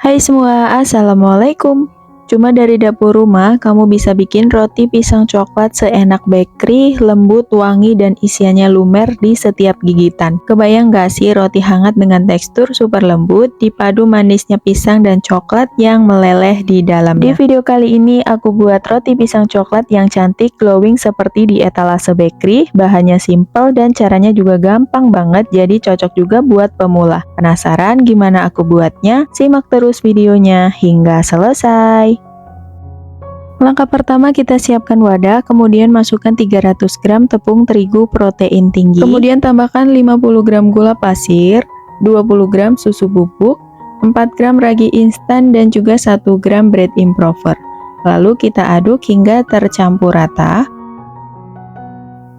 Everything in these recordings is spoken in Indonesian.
Hai semua, Assalamualaikum. Cuma dari dapur rumah, kamu bisa bikin roti pisang coklat seenak bakery, lembut, wangi, dan isiannya lumer di setiap gigitan. Kebayang gak sih roti hangat dengan tekstur super lembut, dipadu manisnya pisang dan coklat yang meleleh di dalamnya. Di video kali ini, aku buat roti pisang coklat yang cantik, glowing seperti di etalase bakery. Bahannya simple dan caranya juga gampang banget, jadi cocok juga buat pemula. Penasaran gimana aku buatnya? Simak terus videonya hingga selesai. Langkah pertama, kita siapkan wadah, kemudian masukkan 300 gram tepung terigu protein tinggi, kemudian tambahkan 50 gram gula pasir, 20 gram susu bubuk, 4 gram ragi instan, dan juga 1 gram bread improver. Lalu kita aduk hingga tercampur rata.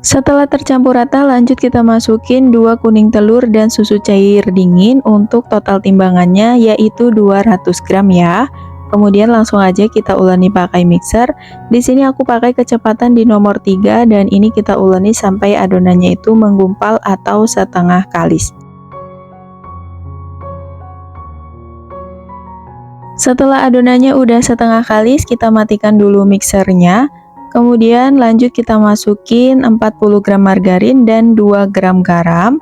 Setelah tercampur rata, lanjut kita masukin 2 kuning telur dan susu cair dingin untuk total timbangannya yaitu 200 gram ya. Kemudian langsung aja kita uleni pakai mixer. Di sini aku pakai kecepatan di nomor 3 dan ini kita uleni sampai adonannya itu menggumpal atau setengah kalis. Setelah adonannya udah setengah kalis, kita matikan dulu mixernya. Kemudian lanjut kita masukin 40 gram margarin dan 2 gram garam.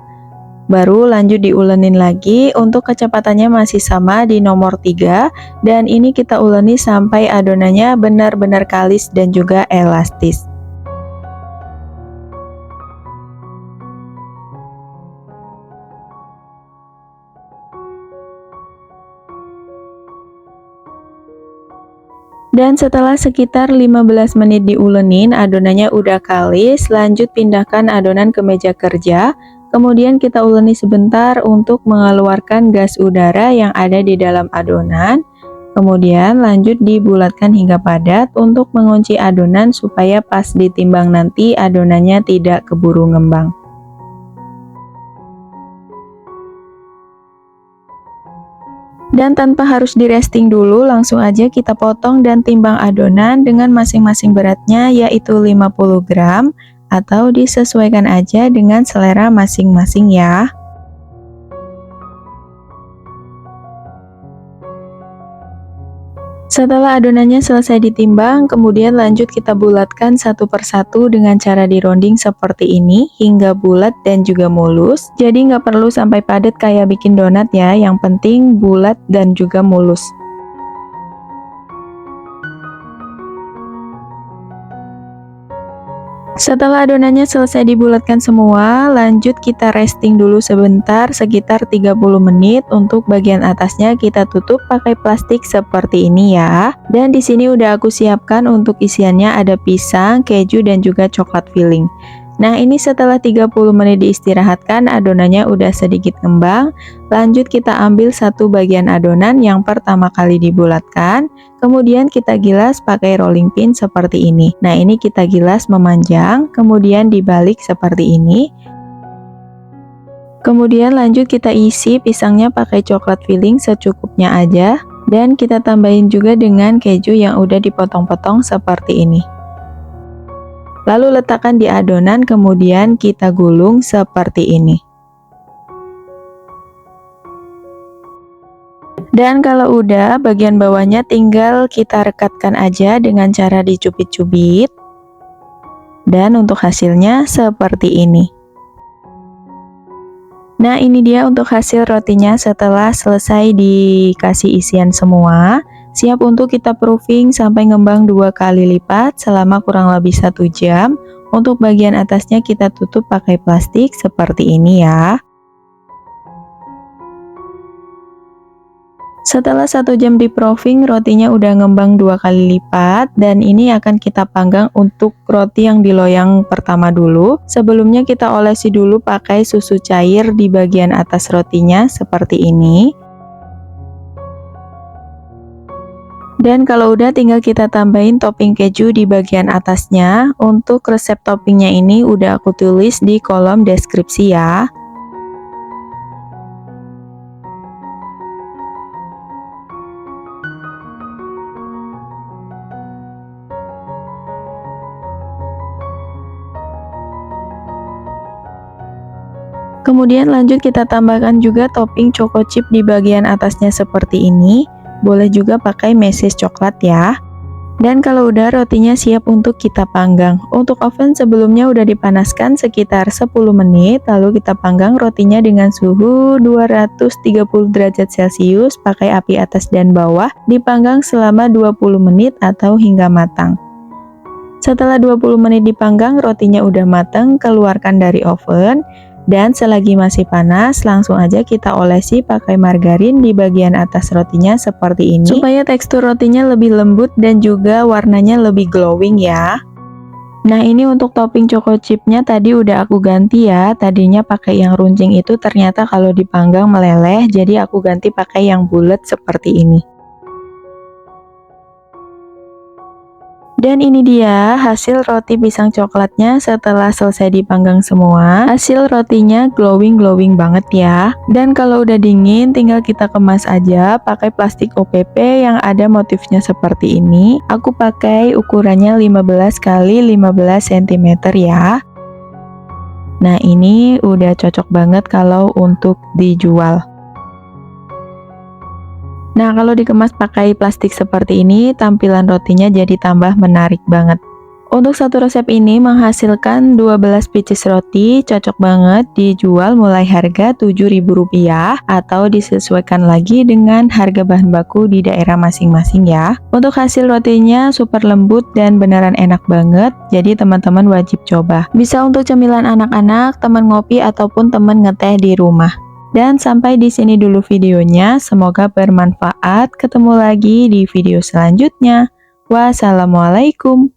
Baru lanjut diulenin lagi, untuk kecepatannya masih sama di nomor 3 dan ini kita uleni sampai adonannya benar-benar kalis dan juga elastis. Dan setelah sekitar 15 menit diulenin, adonannya udah kalis, lanjut pindahkan adonan ke meja kerja. Kemudian kita uleni sebentar untuk mengeluarkan gas udara yang ada di dalam adonan. Kemudian lanjut dibulatkan hingga padat untuk mengunci adonan supaya pas ditimbang nanti adonannya tidak keburu ngembang. Dan tanpa harus di resting dulu, langsung aja kita potong dan timbang adonan dengan masing-masing beratnya yaitu 50 gram atau disesuaikan aja dengan selera masing-masing ya. Setelah adonannya selesai ditimbang, kemudian lanjut kita bulatkan satu persatu dengan cara dironding seperti ini hingga bulat dan juga mulus. Jadi nggak perlu sampai padat kayak bikin donat ya, yang penting bulat dan juga mulus. Setelah adonannya selesai dibulatkan semua, lanjut kita resting dulu sebentar sekitar 30 menit. Untuk bagian atasnya kita tutup pakai plastik seperti ini ya. Dan di sini udah aku siapkan untuk isiannya ada pisang, keju, dan juga coklat filling. Nah, ini setelah 30 menit diistirahatkan, adonannya udah sedikit ngembang. Lanjut kita ambil satu bagian adonan yang pertama kali dibulatkan, kemudian kita gilas pakai rolling pin seperti ini. Nah, ini kita gilas memanjang, kemudian dibalik seperti ini. Kemudian lanjut kita isi pisangnya pakai coklat filling secukupnya aja, dan kita tambahin juga dengan keju yang udah dipotong-potong seperti ini. Lalu letakkan di adonan, kemudian kita gulung seperti ini. Dan kalau udah, bagian bawahnya tinggal kita rekatkan aja dengan cara dicubit-cubit. Dan untuk hasilnya seperti ini. Nah, ini dia untuk hasil rotinya setelah selesai dikasih isian semua. Siap untuk kita proofing sampai ngembang 2 kali lipat selama kurang lebih 1 jam. Untuk bagian atasnya kita tutup pakai plastik seperti ini ya. Setelah 1 jam di proofing, rotinya udah ngembang 2 kali lipat. Dan ini akan kita panggang untuk roti yang diloyang pertama dulu. Sebelumnya kita olesi dulu pakai susu cair di bagian atas rotinya seperti ini. Dan kalau udah, tinggal kita tambahin topping keju di bagian atasnya. Untuk resep toppingnya ini udah aku tulis di kolom deskripsi ya. Kemudian lanjut kita tambahkan juga topping choco chip di bagian atasnya seperti ini. Boleh juga pakai meses coklat ya. Dan kalau udah, rotinya siap untuk kita panggang. Untuk oven sebelumnya udah dipanaskan sekitar 10 menit, lalu kita panggang rotinya dengan suhu 230 derajat Celcius pakai api atas dan bawah, dipanggang selama 20 menit atau hingga matang. Setelah 20 menit dipanggang, rotinya udah matang, keluarkan dari oven. Dan selagi masih panas, langsung aja kita olesi pakai margarin di bagian atas rotinya seperti ini, supaya tekstur rotinya lebih lembut dan juga warnanya lebih glowing ya. Nah, ini untuk topping choco chipnya tadi udah aku ganti ya. Tadinya pakai yang runcing itu ternyata kalau dipanggang meleleh, jadi aku ganti pakai yang bulat seperti ini. Dan ini dia hasil roti pisang coklatnya setelah selesai dipanggang semua. Hasil rotinya glowing banget ya. Dan kalau udah dingin tinggal kita kemas aja pakai plastik OPP yang ada motifnya seperti ini. Aku pakai ukurannya 15 x 15 cm ya. Nah, ini udah cocok banget kalau untuk dijual. Nah, kalau dikemas pakai plastik seperti ini, tampilan rotinya jadi tambah menarik banget. Untuk satu resep ini menghasilkan 12 pieces roti, cocok banget dijual mulai harga Rp7.000 atau disesuaikan lagi dengan harga bahan baku di daerah masing-masing ya. Untuk hasil rotinya super lembut dan beneran enak banget, jadi teman-teman wajib coba. Bisa untuk cemilan anak-anak, teman ngopi, ataupun teman ngeteh di rumah. Dan sampai di sini dulu videonya, semoga bermanfaat. Ketemu lagi di video selanjutnya. Wassalamualaikum.